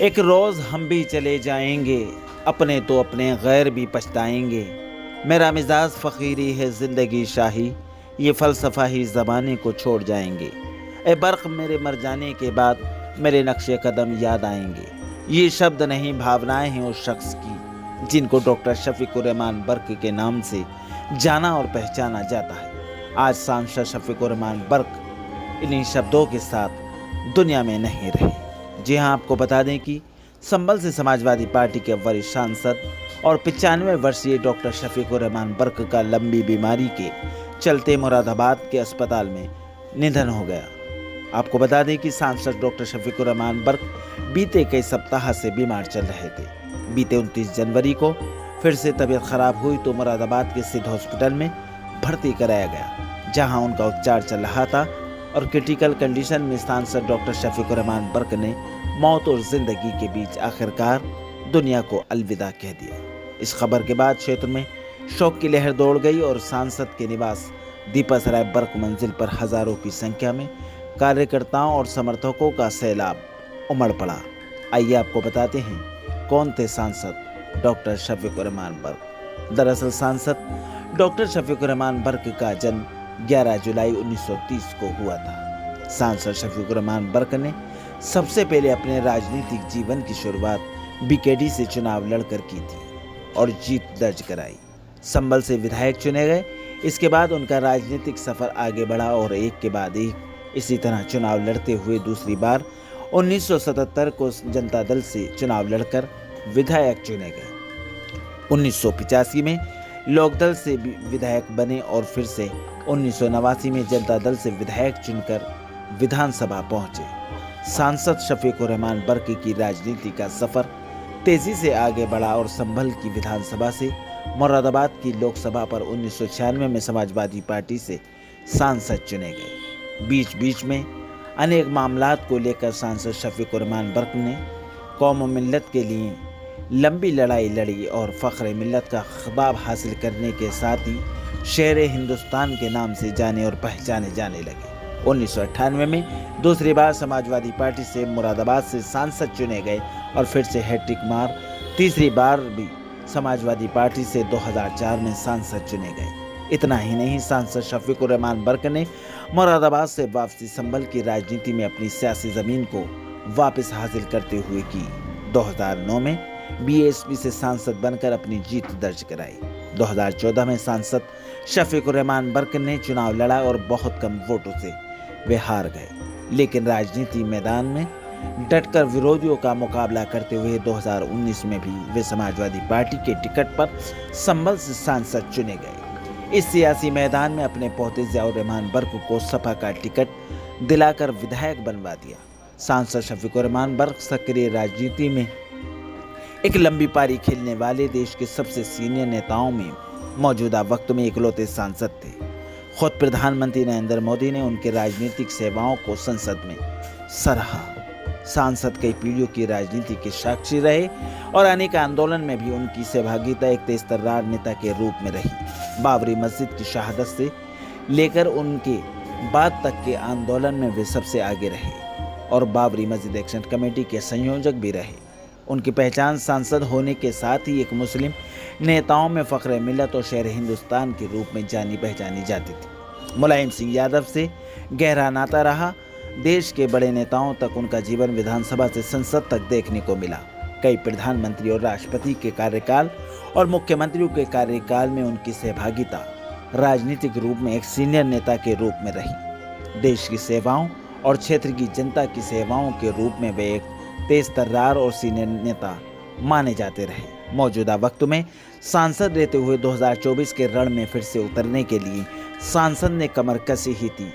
एक रोज़ हम भी चले जाएंगे, अपने तो अपने गैर भी पछताएंगे। मेरा मिजाज फ़कीरी है ज़िंदगी शाही, ये फ़लसफ़ा ही ज़माने को छोड़ जाएंगे। ए बर्क़ मेरे मर जाने के बाद मेरे नक्शे कदम याद आएंगे। ये शब्द नहीं भावनाएं हैं उस शख्स की जिनको डॉक्टर शफ़ीक़ुर रहमान बर्क़ के नाम से जाना और पहचाना जाता है। आज सांसद शफ़ीक़ुर रहमान बर्क़ इन्हीं शब्दों के साथ दुनिया में नहीं रहे। जी हाँ, आपको बता दें कि संभल से समाजवादी पार्टी के वरिष्ठ सांसद और 95 वर्षीय डॉक्टर शफ़ीक़ुर रहमान बर्क़ का लंबी बीमारी के चलते मुरादाबाद के अस्पताल में निधन हो गया। आपको बता दें कि सांसद डॉक्टर शफ़ीक़ुर रहमान बर्क़ बीते कई सप्ताह से बीमार चल रहे थे। बीते 29 जनवरी को फिर से तबीयत खराब हुई तो मुरादाबाद के सिद्ध हॉस्पिटल में भर्ती कराया गया, जहां उनका उपचार चल रहा था और क्रिटिकल कंडीशन में सांसद डॉक्टर शफ़ीक़ुर रहमान बर्क़ ने मौत और जिंदगी के बीच आखिरकार दुनिया को अलविदा कह दिया। इस खबर के बाद क्षेत्र में शोक की लहर दौड़ गई और सांसद के निवास दीपासराय बर्क़ मंजिल पर हजारों की संख्या में कार्यकर्ताओं और समर्थकों का सैलाब उमड़ पड़ा। आइए आपको बताते हैं कौन थे सांसद डॉक्टर शफ़ीक़ुर रहमान बर्क़। दरअसल सांसद डॉक्टर शफ़ीक़ुर रहमान बर्क़ का जन्म 11 जुलाई 1930 को हुआ था। सांसद शफ़ीक़ुर रहमान बर्क़ ने सबसे पहले अपने राजनीतिक जीवन की शुरुआत बीकेडी से चुनाव लड़कर की थी और जीत दर्ज कराई। संभल से विधायक चुने गए। इसके बाद उनका राजनीतिक सफर आगे बढ़ा और एक के बाद एक इसी तरह चुनाव लड़ते हुए दूसरी बार 1977 को जनता दल से चुनाव लड़कर विधायक चुने गए। 1985 में लोकदल से विधायक बने और फिर से 1989 में जनता दल से विधायक चुनकर विधानसभा पहुंचे। सांसद शफ़ीक़ुर रहमान बर्क़ की राजनीति का सफर तेजी से आगे बढ़ा और संभल की विधानसभा से मुरादाबाद की लोकसभा पर 1996 में समाजवादी पार्टी से सांसद चुने गए। बीच बीच में अनेक मामलात को लेकर सांसद शफ़ीक़ुर रहमान बर्क़ ने कौम मिल्लत के लिए लंबी लड़ाई लड़ी और फ़ख्र मिल्लत का खिताब हासिल करने के साथ ही शेर हिंदुस्तान के नाम से जाने और पहचाने जाने लगे। 1998 में दूसरी बार समाजवादी पार्टी से मुरादाबाद से सांसद चुने गए और फिर से हैट्रिक मार तीसरी बार भी समाजवादी पार्टी से 2004 में सांसद चुने गए। इतना ही नहीं, सांसद शफ़ीक़ुर रहमान बर्क़ ने मुरादाबाद से वापसी संभल की राजनीति में अपनी सियासी ज़मीन को वापस हासिल करते हुए की। 2009 में बीएसपी से सांसद बनकर अपनी जीत दर्ज कराई। 2014 में सांसद शफ़ीक़ुर रहमान बर्क़ ने चुनाव लड़ा और बहुत कम वोटों से वे हार गए, लेकिन राजनीति मैदान में डटकर विरोधियों का मुकाबला करते हुए 2019 में भी वे समाजवादी पार्टी के टिकट पर संभल से सांसद चुने गए। इस सियासी मैदान में अपने पोते ज़ियाउर रहमान बर्क़ को सपा का टिकट दिलाकर विधायक बनवा दिया। सांसद शफ़ीक़ुर रहमान बर्क़ सक्रिय राजनीति में एक लंबी पारी खेलने वाले देश के सबसे सीनियर नेताओं में मौजूदा वक्त में इकलौते सांसद थे। खुद प्रधानमंत्री नरेंद्र मोदी ने उनके राजनीतिक सेवाओं को संसद में सराहा। सांसद कई पीढ़ियों की राजनीति के साक्षी रहे और अनेक आंदोलन में भी उनकी सहभागिता एक तेजतर्रार नेता के रूप में रही। बाबरी मस्जिद की शहादत से लेकर उनके बाद तक के आंदोलन में वे सबसे आगे रहे और बाबरी मस्जिद एक्शन कमेटी के संयोजक भी रहे। उनकी पहचान सांसद होने के साथ ही एक मुस्लिम नेताओं में फ़ख्र मिल्लत और शेर हिंदुस्तान के रूप में जानी पहचानी जाती थी। मुलायम सिंह यादव से गहरा नाता रहा। देश के बड़े नेताओं तक उनका जीवन विधानसभा से संसद तक देखने को मिला। कई प्रधानमंत्री और राष्ट्रपति के कार्यकाल और मुख्यमंत्रियों के कार्यकाल में उनकी सहभागिता राजनीतिक रूप में एक सीनियर नेता के रूप में रही। देश की सेवाओं और क्षेत्र की जनता की सेवाओं के रूप में वे एक तेज तर्रार और सीनियर नेता माने जाते रहे। मौजूदा वक्त में सांसद रहते हुए 2024 के रण में फिर से उतरने के लिए सांसद ने कमर कसी ही थी।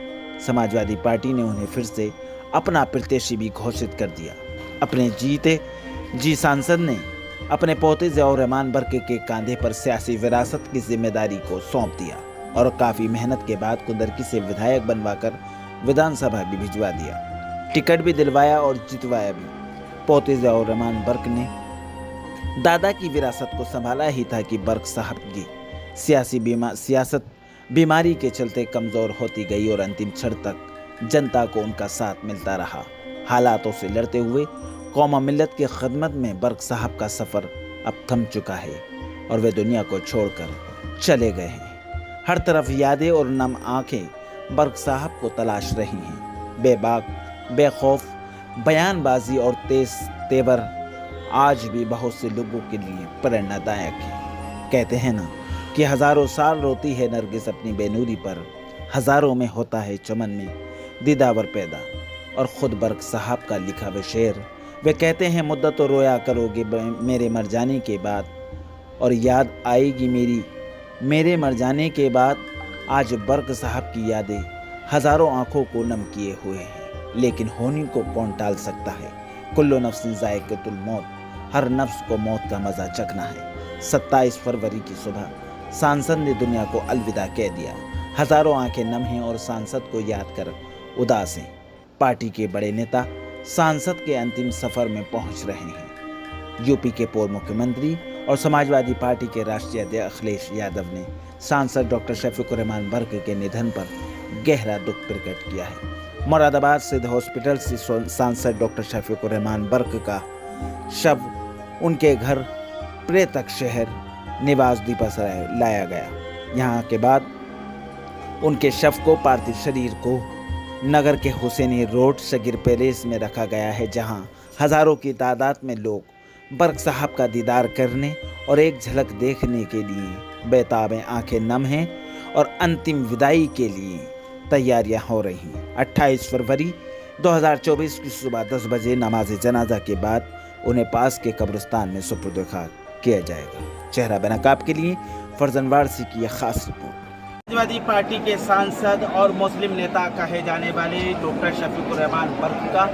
समाजवादी पार्टी ने उन्हें फिर से अपना प्रत्याशी भी घोषित कर दिया। अपने जीते जी सांसद ने अपने पोते ज़ियाउर रहमान बर्क़ के कंधे पर सियासी विरासत की जिम्मेदारी को सौंप दिया और काफ़ी मेहनत के बाद कुंदरकी से विधायक बनवाकर विधानसभा भी भिजवा दिया। टिकट भी दिलवाया और जितवाया भी। पोते ज़ियाउर रहमान बर्क़ ने दादा की विरासत को संभाला ही था कि बर्क़ साहब की सियासत बीमारी के चलते कमज़ोर होती गई और अंतिम क्षण तक जनता को उनका साथ मिलता रहा। हालातों से लड़ते हुए कौम मिल्लत की खिदमत में बर्क साहब का सफ़र अब थम चुका है और वे दुनिया को छोड़कर चले गए हैं। हर तरफ यादें और नम आंखें बर्क साहब को तलाश रही हैं। बेबाक, बेखौफ बयानबाजी और तेज तेवर आज भी बहुत से लोगों के लिए प्रेरणादायक है। कहते हैं ना कि हज़ारों साल रोती है नरगिस अपनी बेनूरी पर, हज़ारों में होता है चमन में दीदावर पैदा। और ख़ुद बर्क साहब का लिखा वे शेर, वे कहते हैं मुद्दत तो रोया करोगे मेरे मर जाने के बाद, और याद आएगी मेरे मर जाने के बाद। आज बर्क साहब की यादें हज़ारों आँखों को नम किए हुए हैं, लेकिन होनी को कौन टाल सकता है। कुल्लो नफ्सिन ज़ाइक़तुल मौत, हर नफ्स को मौत का मज़ा चखना है। 27 फरवरी की सुबह सांसद ने दुनिया को अलविदा कह दिया। हज़ारों आंखें नम हैं और सांसद को याद कर उदास हैं। पार्टी के बड़े नेता सांसद के अंतिम सफ़र में पहुंच रहे हैं। यूपी के पूर्व मुख्यमंत्री और समाजवादी पार्टी के राष्ट्रीय अध्यक्ष अखिलेश यादव ने सांसद डॉक्टर शफीकुर रहमान बर्क के निधन पर गहरा दुख प्रकट किया है। मुरादाबाद सिद्ध हॉस्पिटल से सांसद डॉक्टर शफीकुर रहमान बर्क का शव उनके घर प्रेतक शहर निवास दीपासराय लाया गया। यहाँ के बाद उनके शव को पार्थिव शरीर को नगर के हुसैनी रोड शगीर पैलेस में रखा गया है, जहाँ हज़ारों की तादाद में लोग बर्क साहब का दीदार करने और एक झलक देखने के लिए बेताब आंखें नम हैं और अंतिम विदाई के लिए तैयारियां हो रही हैं। 28 फरवरी 2024 की सुबह 10 बजे नमाज जनाजा के बाद उन्हें पास के कब्रिस्तान में सुपुर्द खाक किया जाएगा। चेहरा बेनकाब के लिए फरजन वारसी की यह खास रिपोर्ट। समाजवादी पार्टी के सांसद और मुस्लिम नेता कहे जाने वाले डॉक्टर शफीकुर रहमान बर्क का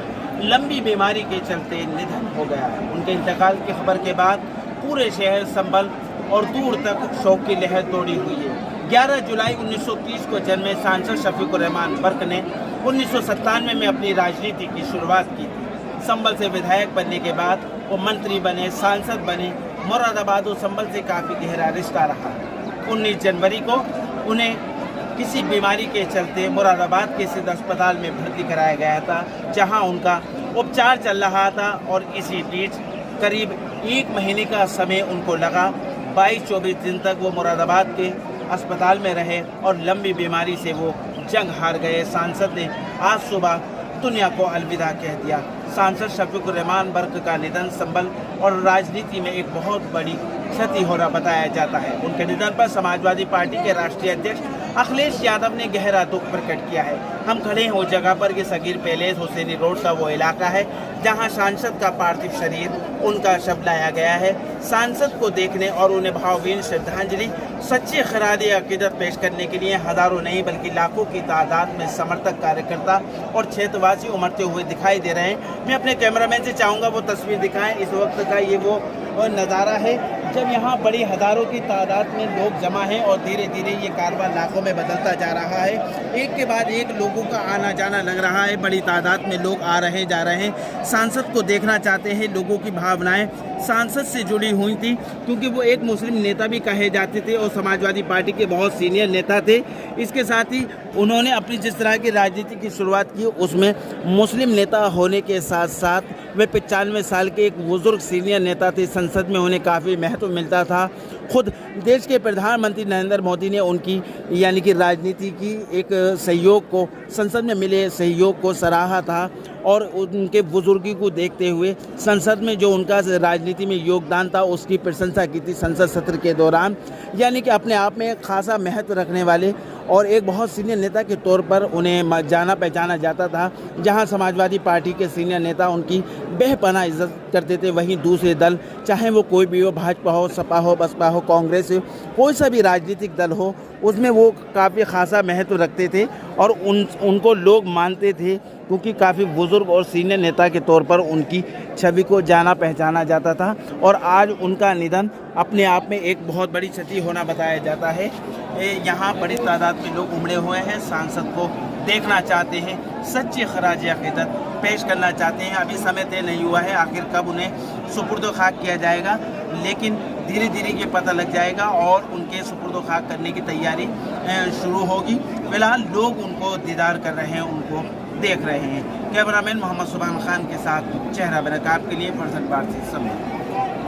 लंबी बीमारी के चलते निधन हो गया है। उनके इंतकाल की खबर के बाद पूरे शहर संभल और दूर तक शोक की लहर दौड़ी हुई है। 11 जुलाई 1930 को जन्मे सांसद शफीकुर रहमान बर्क ने 1997 में अपनी राजनीति की शुरुआत की थी। संभल से विधायक बनने के बाद वो मंत्री बने, सांसद बने। मुरादाबाद और संभल से काफ़ी गहरा रिश्ता रहा। 19 जनवरी को उन्हें किसी बीमारी के चलते मुरादाबाद के सिद्ध अस्पताल में भर्ती कराया गया था, जहां उनका उपचार चल रहा था। और इसी बीच करीब 1 महीने का समय उनको लगा। 22-24 दिन तक वो मुरादाबाद के अस्पताल में रहे और लंबी बीमारी से वो जंग हार गए। सांसद ने आज सुबह दुनिया को अलविदा कह दिया। सांसद शफीकुर रहमान बर्क का निधन संभल और राजनीति में एक बहुत बड़ी क्षति हो रहा बताया जाता है। उनके निधन पर समाजवादी पार्टी के राष्ट्रीय अध्यक्ष अखिलेश यादव ने गहरा दुख प्रकट किया है। हम खड़े हैं उस जगह पर कि शगीर पैलेस हुसैनी रोड का वो इलाका है जहां सांसद का पार्थिव शरीर, उनका शव लाया गया है। सांसद को देखने और उन्हें भावभीनी श्रद्धांजलि, सच्ची खरादी अकीदत पेश करने के लिए हज़ारों नहीं बल्कि लाखों की तादाद में समर्थक, कार्यकर्ता और क्षेत्रवासी उमड़ते हुए दिखाई दे रहे हैं। मैं अपने कैमरामैन से चाहूँगा वो तस्वीर दिखाएं। इस वक्त का ये वो नज़ारा है जब यहाँ बड़ी हज़ारों की तादाद में लोग जमा हैं और धीरे धीरे ये कारवां लाखों में बदलता जा रहा है। एक के बाद एक लोगों का आना जाना लग रहा है। बड़ी तादाद में लोग आ रहे जा रहे हैं, सांसद को देखना चाहते हैं। लोगों की भावनाएं सांसद से जुड़ी हुई थी क्योंकि वो एक मुस्लिम नेता भी कहे जाते थे और समाजवादी पार्टी के बहुत सीनियर नेता थे। इसके साथ ही उन्होंने अपनी जिस तरह की राजनीति की शुरुआत की उसमें मुस्लिम नेता होने के साथ साथ वे 95 साल के एक बुजुर्ग सीनियर नेता थे। संसद में उन्हें काफ़ी महत्व मिलता था। खुद देश के प्रधानमंत्री नरेंद्र मोदी ने उनकी यानी कि राजनीति की एक सहयोग को, संसद में मिले सहयोग को सराहा था और उनके बुजुर्गी को देखते हुए संसद में जो उनका राजनीति में योगदान था उसकी प्रशंसा की थी संसद सत्र के दौरान। यानी कि अपने आप में खासा महत्व रखने वाले और एक बहुत सीनियर नेता के तौर पर उन्हें जाना पहचाना जाता था। जहां समाजवादी पार्टी के सीनियर नेता उनकी बेपनाह इज्जत करते थे, वहीं दूसरे दल चाहे वो कोई भी हो, भाजपा हो, सपा हो, बसपा हो, कांग्रेस हो, कोई सा भी राजनीतिक दल हो, उसमें वो काफ़ी खासा महत्व रखते थे और उनको लोग मानते थे क्योंकि काफ़ी बुज़ुर्ग और सीनियर नेता के तौर पर उनकी छवि को जाना पहचाना जाता था। और आज उनका निधन अपने आप में एक बहुत बड़ी क्षति होना बताया जाता है। यहाँ बड़ी तादाद में लोग उमड़े हुए हैं, सांसद को देखना चाहते हैं, सच्ची खराज अक़ीदत पेश करना चाहते हैं। अभी समय तय नहीं हुआ है आखिर कब उन्हें सुपुर्द खाक किया जाएगा, लेकिन धीरे धीरे ये पता लग जाएगा और उनके सुपुर्द खाक करने की तैयारी शुरू होगी। फिलहाल लोग उनको दीदार कर रहे हैं, उनको देख रहे हैं। कैमरामैन मोहम्मद सुभान खान के साथ चेहरा बनकाब के लिए 65 बार से समय।